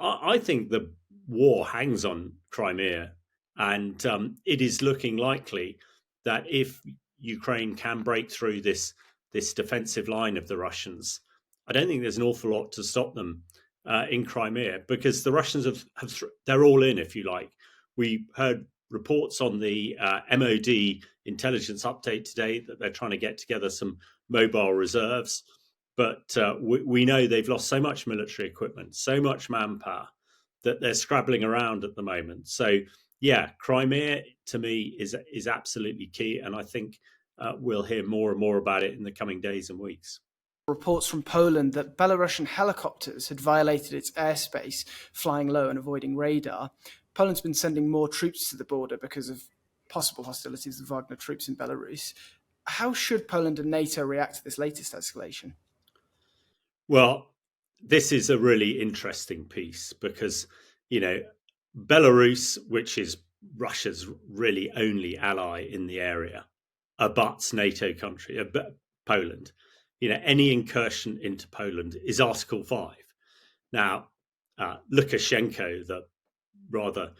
I think the war hangs on Crimea, and it is looking likely that if Ukraine can break through this defensive line of the Russians, I don't think there's an awful lot to stop them in Crimea, because the Russians they're all in, if you like. We heard reports on the MOD intelligence update today that they're trying to get together some mobile reserves. But we know they've lost so much military equipment, so much manpower, that they're scrabbling around at the moment. So, yeah, Crimea to me is absolutely key, and I think we'll hear more and more about it in the coming days and weeks. Reports from Poland that Belarusian helicopters had violated its airspace, flying low and avoiding radar. Poland's been sending more troops to the border because of possible hostilities with Wagner troops in Belarus. How should Poland and NATO react to this latest escalation? Well, this is a really interesting piece because, Belarus, which is Russia's really only ally in the area, abuts NATO country, Poland. Any incursion into Poland is Article 5. Now, Lukashenko, the rather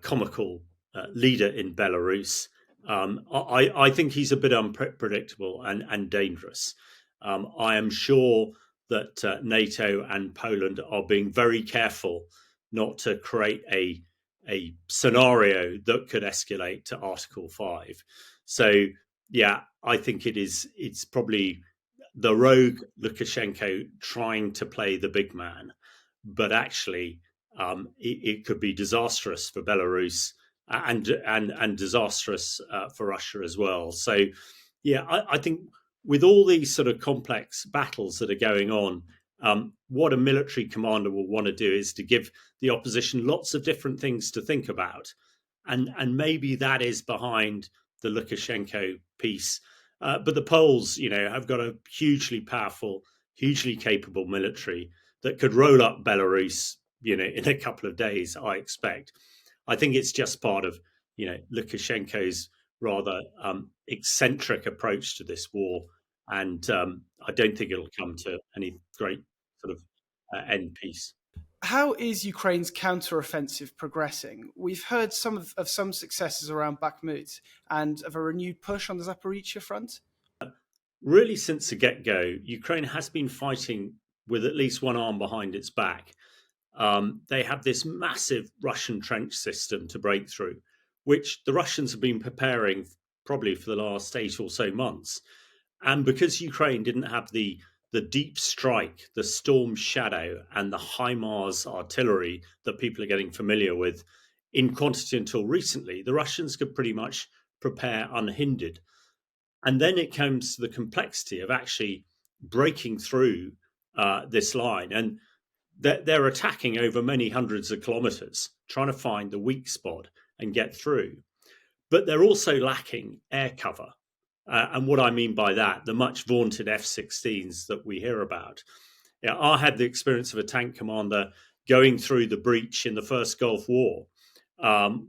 comical leader in Belarus, I think he's a bit unpredictable and dangerous. I am sure that NATO and Poland are being very careful not to create a scenario that could escalate to Article 5. So, yeah, I think it's probably the rogue Lukashenko trying to play the big man, but actually it could be disastrous for Belarus and disastrous for Russia as well. So, yeah, I think with all these sort of complex battles that are going on, what a military commander will want to do is to give the opposition lots of different things to think about. And maybe that is behind the Lukashenko piece. But the Poles, have got a hugely powerful, hugely capable military that could roll up Belarus, in a couple of days, I expect. I think it's just part of, Lukashenko's rather eccentric approach to this war, and I don't think it'll come to any great sort of end peace. How is Ukraine's counteroffensive progressing? We've heard of some successes around Bakhmut and of a renewed push on the Zaporizhzhia front. Really, since the get-go, Ukraine has been fighting with at least one arm behind its back. They have this massive Russian trench system to break through, which the Russians have been preparing probably for the last 8 or so months. And because Ukraine didn't have the deep strike, the Storm Shadow, and the HIMARS artillery that people are getting familiar with in quantity until recently, the Russians could pretty much prepare unhindered. And then it comes to the complexity of actually breaking through this line. And they're attacking over many hundreds of kilometers, trying to find the weak spot and get through. But they're also lacking air cover. And what I mean by that, the much vaunted F-16s that we hear about. I had the experience of a tank commander going through the breach in the first Gulf War,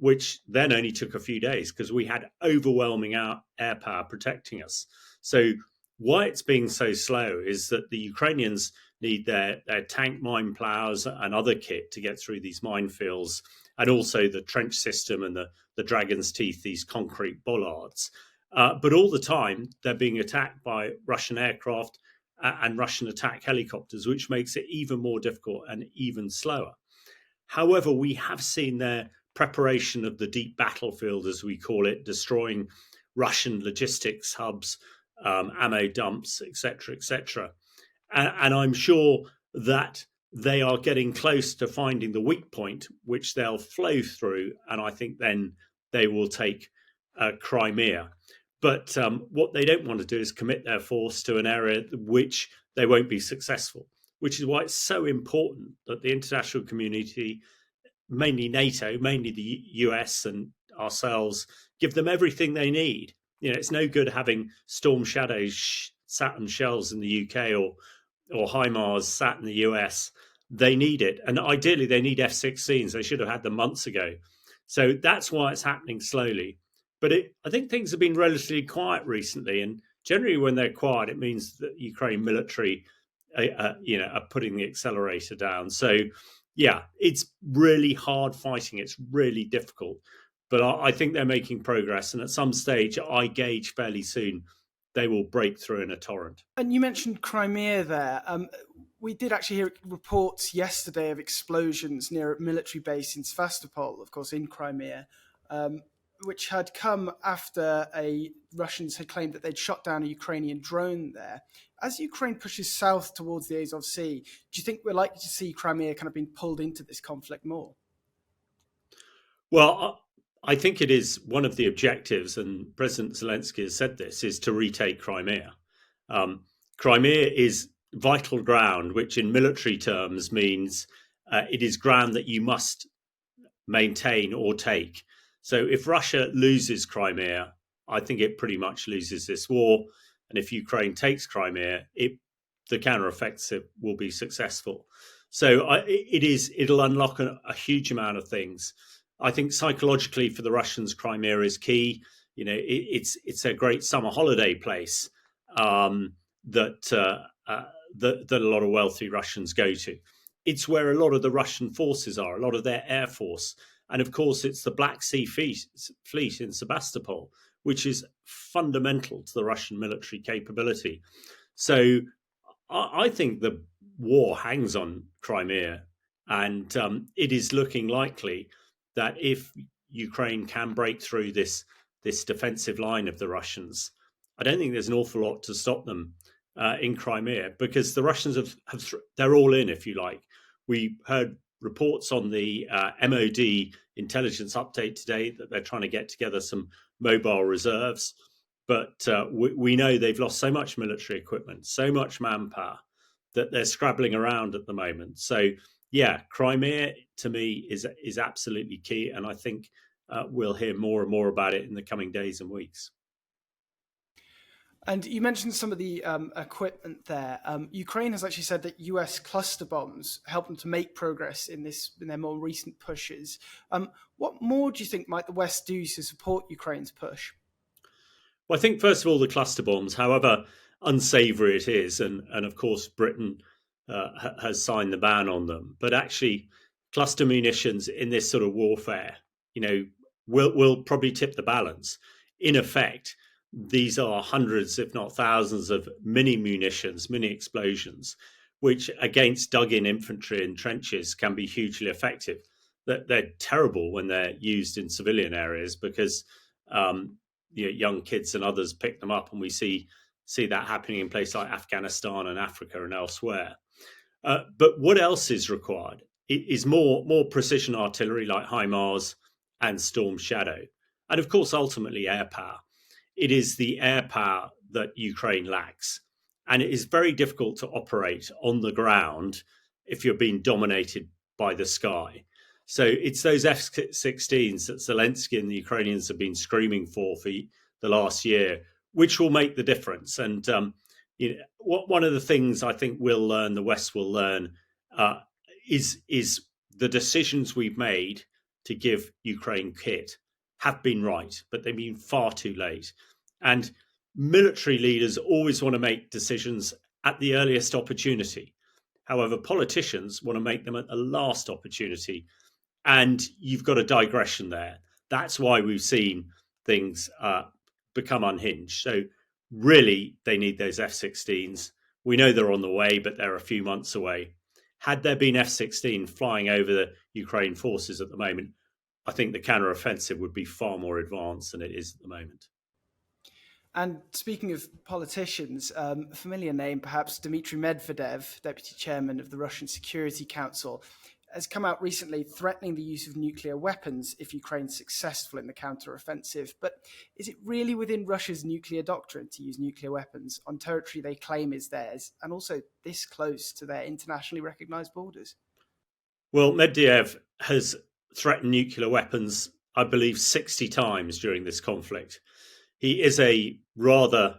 which then only took a few days because we had overwhelming air power protecting us. So why it's being so slow is that the Ukrainians need their tank mine plows and other kit to get through these minefields, and also the trench system and the dragon's teeth, these concrete bollards. But all the time, they're being attacked by Russian aircraft and Russian attack helicopters, which makes it even more difficult and even slower. However, we have seen their preparation of the deep battlefield, as we call it, destroying Russian logistics hubs, ammo dumps, etc., etc. And I'm sure that they are getting close to finding the weak point, which they'll flow through, and I think then they will take Crimea. But what they don't want to do is commit their force to an area which they won't be successful, which is why it's so important that the international community, mainly NATO, mainly the US and ourselves, give them everything they need. It's no good having Storm Shadows sat on shelves in the UK or HIMARS sat in the US. They need it. And ideally, they need F-16s. They should have had them months ago. So that's why it's happening slowly. But I think things have been relatively quiet recently. And generally, when they're quiet, it means that Ukraine military, are putting the accelerator down. So, Yeah, it's really hard fighting. It's really difficult. But I think they're making progress. And at some stage, I gauge fairly soon, they will break through in a torrent. And you mentioned Crimea there. We did actually hear reports yesterday of explosions near a military base in Sevastopol, of course, in Crimea, um, which had come after Russians had claimed that they'd shot down a Ukrainian drone there. As Ukraine pushes south towards the Azov Sea, do you think we're likely to see Crimea kind of being pulled into this conflict more? Well, I think it is one of the objectives, and President Zelensky has said this, is to retake Crimea. Um, Crimea is vital ground, which in military terms means it is ground that you must maintain or take. So if Russia loses Crimea, I think it pretty much loses this war. And if Ukraine takes Crimea, the counteroffensive will be successful. So it'll unlock a huge amount of things. I think psychologically for the Russians, Crimea is key. It's a great summer holiday place that a lot of wealthy Russians go to. It's where a lot of the Russian forces are, a lot of their air force. And of course, it's the Black Sea fleet in Sebastopol, which is fundamental to the Russian military capability. So I think the war hangs on Crimea, and it is looking likely that if Ukraine can break through this defensive line of the Russians, I don't think there's an awful lot to stop them in Crimea, because the Russians they're all in, if you like. We heard reports on the MOD intelligence update today that they're trying to get together some mobile reserves. But we know they've lost so much military equipment, so much manpower, that they're scrabbling around at the moment. So, yeah, Crimea to me is absolutely key. And I think we'll hear more and more about it in the coming days and weeks. And you mentioned some of the equipment there. Ukraine has actually said that US cluster bombs helped them to make progress in their more recent pushes. What more do you think might the West do to support Ukraine's push? Well, I think first of all, the cluster bombs, however unsavoury it is, and of course Britain has signed the ban on them, but actually cluster munitions in this sort of warfare, will probably tip the balance. In effect, these are hundreds, if not thousands, of mini munitions, mini explosions, which against dug-in infantry in trenches can be hugely effective. They're terrible when they're used in civilian areas because young kids and others pick them up, and we see that happening in places like Afghanistan and Africa and elsewhere. But what else is required? It is more precision artillery like HIMARS and Storm Shadow, and of course, ultimately, air power. It is the air power that Ukraine lacks, and it is very difficult to operate on the ground if you're being dominated by the sky. So it's those F-16s that Zelensky and the Ukrainians have been screaming for the last year, which will make the difference. And one of the things I think we'll learn, the West will learn, is the decisions we've made to give Ukraine kit have been right, but they've been far too late. And military leaders always want to make decisions at the earliest opportunity. However, politicians want to make them at the last opportunity. And you've got a digression there. That's why we've seen things become unhinged. So really, they need those F-16s. We know they're on the way, but they're a few months away. Had there been F-16 flying over the Ukraine forces at the moment, I think the counteroffensive would be far more advanced than it is at the moment. And speaking of politicians, a familiar name, perhaps Dmitry Medvedev, deputy chairman of the Russian Security Council, has come out recently threatening the use of nuclear weapons if Ukraine's successful in the counteroffensive. But is it really within Russia's nuclear doctrine to use nuclear weapons on territory they claim is theirs, and also this close to their internationally recognized borders? Well, Medvedev has threatened nuclear weapons, I believe, 60 times during this conflict. He is a rather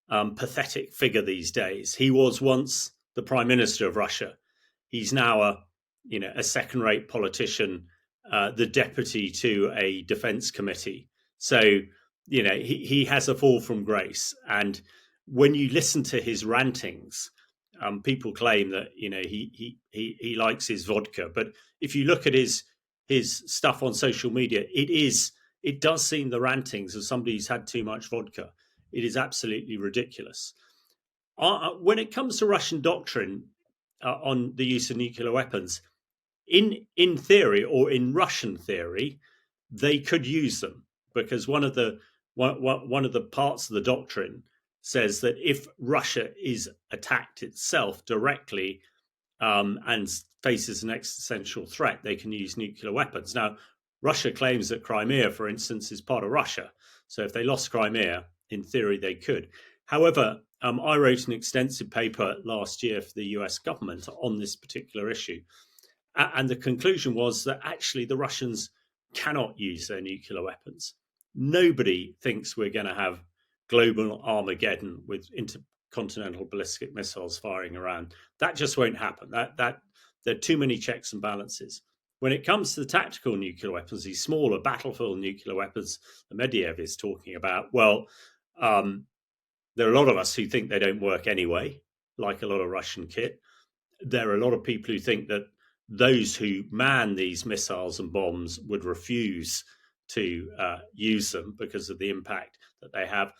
pathetic figure these days. He was once the prime minister of Russia. He's now a second-rate politician, the deputy to a defense committee. So, he has a fall from grace. And when you listen to his rantings, People claim that he likes his vodka, but if you look at his stuff on social media, it does seem the rantings of somebody who's had too much vodka. It is absolutely ridiculous. When it comes to Russian doctrine on the use of nuclear weapons, in theory or in Russian theory, they could use them because one of the parts of the doctrine says that if Russia is attacked itself directly and faces an existential threat, they can use nuclear weapons. Now, Russia claims that Crimea, for instance, is part of Russia. So if they lost Crimea, in theory, they could. However, I wrote an extensive paper last year for the US government on this particular issue. And the conclusion was that actually the Russians cannot use their nuclear weapons. Nobody thinks we're going to have global Armageddon with intercontinental ballistic missiles firing around. That just won't happen. That there are too many checks and balances. When it comes to the tactical nuclear weapons, these smaller battlefield nuclear weapons that Medvedev is talking about, well, there are a lot of us who think they don't work anyway, like a lot of Russian kit. There are a lot of people who think that those who man these missiles and bombs would refuse to use them because of the impact that they have.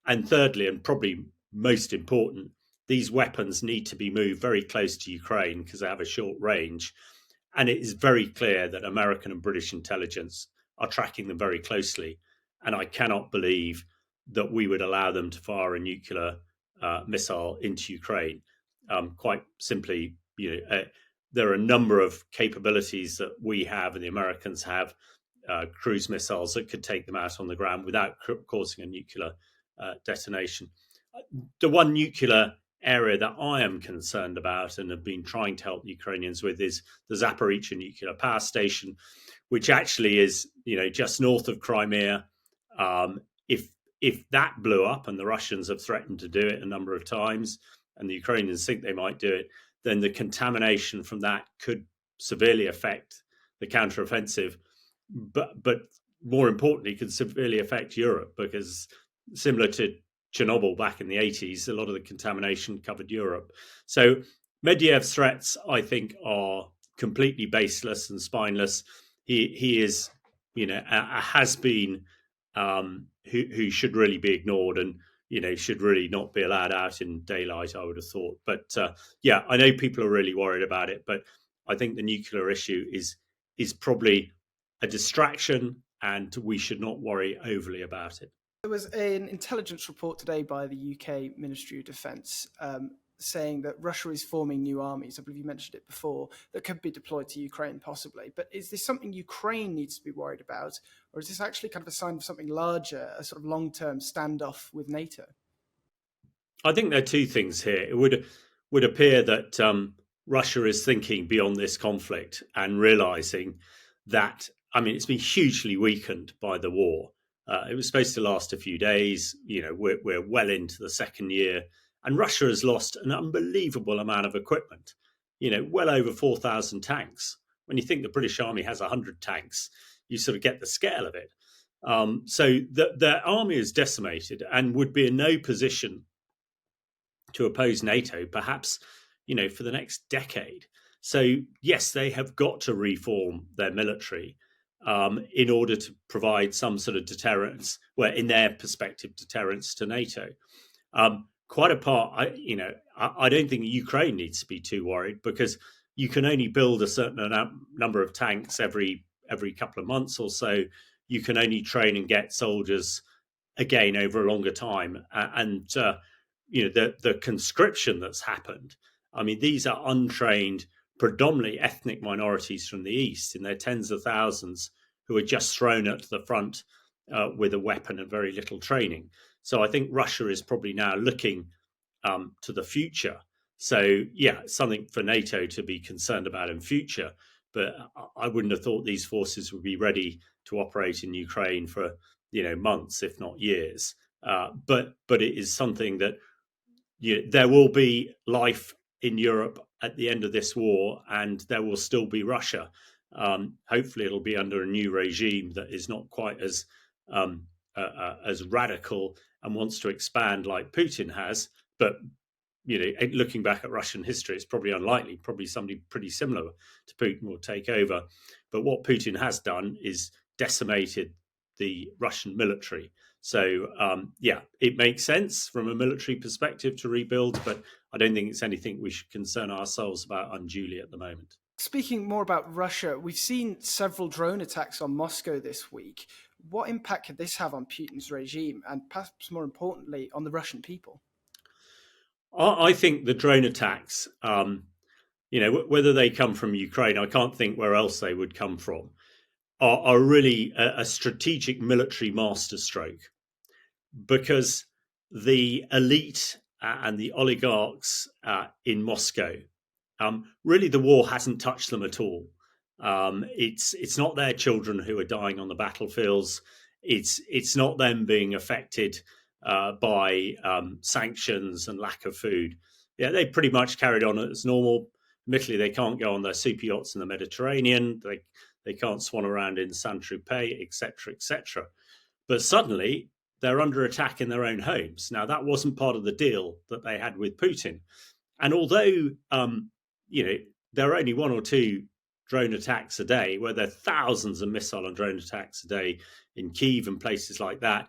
And thirdly, and probably most important, these weapons need to be moved very close to Ukraine because they have a short range. And it is very clear that American and British intelligence are tracking them very closely. And I cannot believe that we would allow them to fire a nuclear missile into Ukraine. Quite simply, there are a number of capabilities that we have and the Americans have, cruise missiles that could take them out on the ground without causing a nuclear detonation. The one nuclear area that I am concerned about and have been trying to help the Ukrainians with is the Zaporizhzhia nuclear power station, which actually is, just north of Crimea. If that blew up, and the Russians have threatened to do it a number of times, and the Ukrainians think they might do it, then the contamination from that could severely affect the counteroffensive, but more importantly, could severely affect Europe because, similar to Chernobyl back in the 80s, a lot of the contamination covered Europe. So Medvedev's threats, I think, are completely baseless and spineless. He is, a has-been who should really be ignored and should really not be allowed out in daylight, I would have thought. But I know people are really worried about it, but I think the nuclear issue is probably a distraction, and we should not worry overly about it. There was an intelligence report today by the UK Ministry of Defence saying that Russia is forming new armies. I believe you mentioned it before, that could be deployed to Ukraine possibly. But is this something Ukraine needs to be worried about? Or is this actually kind of a sign of something larger, a sort of long-term standoff with NATO? I think there are two things here. It would appear that Russia is thinking beyond this conflict and realizing that, it's been hugely weakened by the war. It was supposed to last a few days. We're well into the second year, and Russia has lost an unbelievable amount of equipment. Well over 4,000 tanks. When you think the British Army has 100 tanks, you sort of get the scale of it. So their army is decimated and would be in no position to oppose NATO, perhaps, for the next decade. So yes, they have got to reform their military in order to provide some sort of deterrence, in their perspective, deterrence to NATO. Quite apart, I don't think Ukraine needs to be too worried because you can only build a certain number of tanks every couple of months or so. You can only train and get soldiers again over a longer time, and the conscription that's happened. These are untrained, predominantly ethnic minorities from the east in their tens of thousands who are just thrown at the front with a weapon and very little training. So I think Russia is probably now looking to the future. So something for NATO to be concerned about in future. But I wouldn't have thought these forces would be ready to operate in Ukraine for months, if not years. But it is something that there will be life in Europe at the end of this war, and there will still be Russia. Hopefully, it'll be under a new regime that is not quite as radical and wants to expand like Putin has. But looking back at Russian history, it's probably unlikely. Probably somebody pretty similar to Putin will take over. But what Putin has done is decimated the Russian military. So, it makes sense from a military perspective to rebuild, but I don't think it's anything we should concern ourselves about unduly at the moment. Speaking more about Russia, we've seen several drone attacks on Moscow this week. What impact could this have on Putin's regime and perhaps more importantly, on the Russian people? I think the drone attacks, whether they come from Ukraine, I can't think where else they would come from, are really a strategic military masterstroke, because the elite and the oligarchs in Moscow, really the war hasn't touched them at all. It's not their children who are dying on the battlefields. It's not them being affected by sanctions and lack of food. Yeah, they pretty much carried on as normal. Admittedly, they can't go on their super yachts in the Mediterranean. They can't swan around in Saint Tropez, etc., etc. But suddenly they're under attack in their own homes. Now that wasn't part of the deal that they had with Putin. And although there are only one or two drone attacks a day, where there are thousands of missile and drone attacks a day in Kyiv and places like that,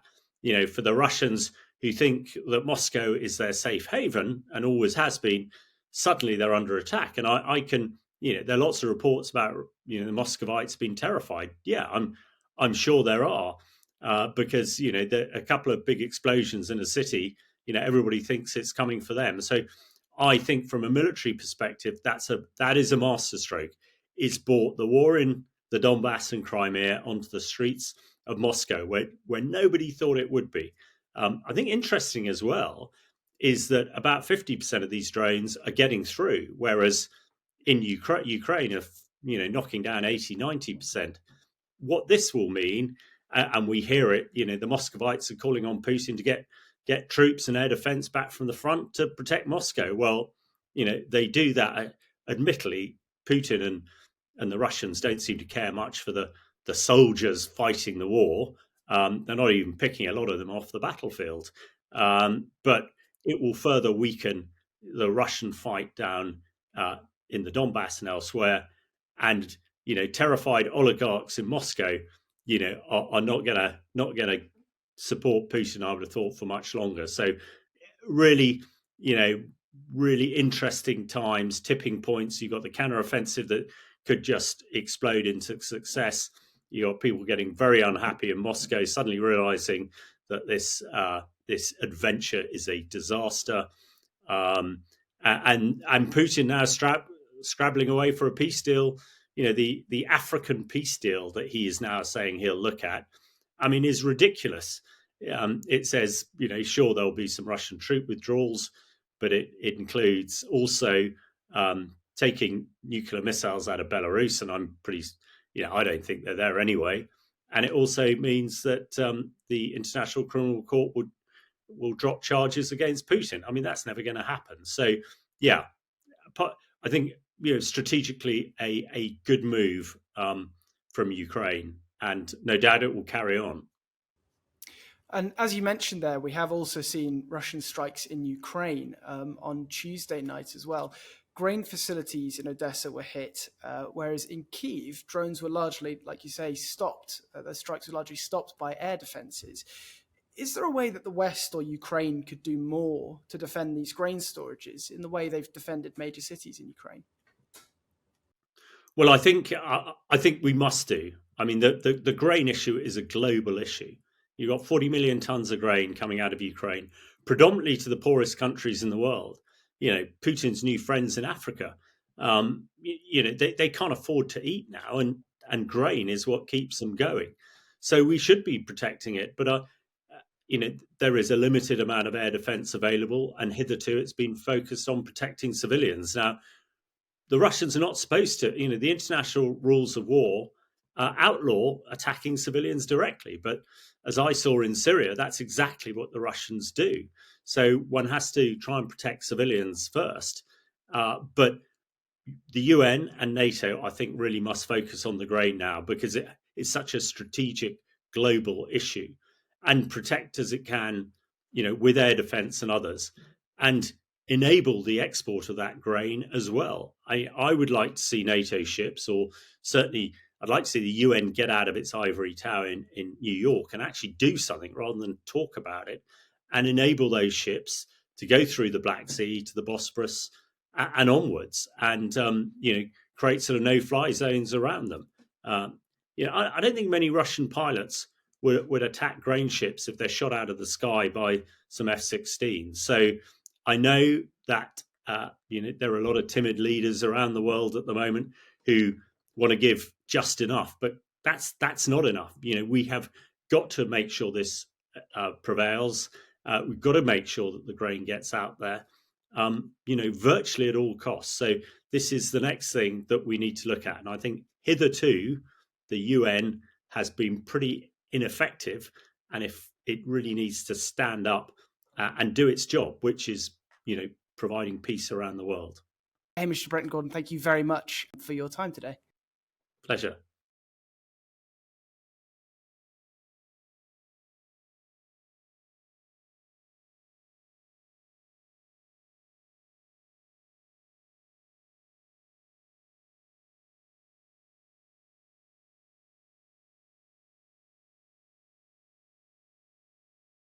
for the Russians who think that Moscow is their safe haven and always has been, suddenly they're under attack. And I can, there are lots of reports about, the Muscovites being terrified. Yeah, I'm sure there are, because, a couple of big explosions in a city, everybody thinks it's coming for them. So I think from a military perspective, that is a masterstroke. It's brought the war in the Donbass and Crimea onto the streets of Moscow, where nobody thought it would be. I think interesting as well is that about 50% of these drones are getting through, whereas in Ukraine are knocking down 80-90%. What this will mean, and we hear it, the Muscovites are calling on Putin to get troops and air defense back from the front to protect Moscow. Well, they do that. Admittedly, Putin and the Russians don't seem to care much for the soldiers fighting the war. They're not even picking a lot of them off the battlefield. But it will further weaken the Russian fight down in the Donbass and elsewhere. And terrified oligarchs in Moscow, are not gonna support Putin, I would have thought, for much longer. So really, really interesting times, tipping points. You've got the counteroffensive that could just explode into success. You got people getting very unhappy in Moscow, suddenly realizing that this adventure is a disaster, and Putin now scrabbling away for a peace deal. The African peace deal that he is now saying he'll look at, is ridiculous. It says, sure, there'll be some Russian troop withdrawals, but it includes also taking nuclear missiles out of Belarus, and I'm pretty, I don't think they're there anyway. And it also means that the International Criminal Court will drop charges against Putin. That's never going to happen. So, yeah, I think strategically a good move from Ukraine, and no doubt it will carry on. And as you mentioned there, we have also seen Russian strikes in Ukraine on Tuesday night as well. Grain facilities in Odessa were hit, whereas in Kyiv, drones were largely, like you say, stopped. The strikes were largely stopped by air defences. Is there a way that the West or Ukraine could do more to defend these grain storages in the way they've defended major cities in Ukraine? Well, I think we must do. The grain issue is a global issue. You've got 40 million tons of grain coming out of Ukraine, predominantly to the poorest countries in the world. Putin's new friends in Africa, they can't afford to eat now, and grain is what keeps them going. So we should be protecting it. But, there is a limited amount of air defense available, and hitherto it's been focused on protecting civilians. Now, the Russians are not supposed to, the international rules of war outlaw attacking civilians directly. But as I saw in Syria, that's exactly what the Russians do. So one has to try and protect civilians first. But the UN and NATO, I think, really must focus on the grain now, because it is such a strategic global issue, and protect as it can, with air defense and others. And enable the export of that grain as well. I would like to see NATO ships, or certainly I'd like to see the UN get out of its ivory tower in New York and actually do something rather than talk about it, and enable those ships to go through the Black Sea to the Bosporus and onwards, and create sort of no-fly zones around them. I don't think many Russian pilots would attack grain ships if they're shot out of the sky by some F-16. So I know that there are a lot of timid leaders around the world at the moment who want to give just enough, but that's not enough. We have got to make sure this prevails. We've got to make sure that the grain gets out there, virtually at all costs. So this is the next thing that we need to look at. And I think hitherto the UN has been pretty ineffective, and if it really needs to stand up and do its job, which is providing peace around the world. Hamish de Bretton-Gordon, thank you very much for your time today. Pleasure.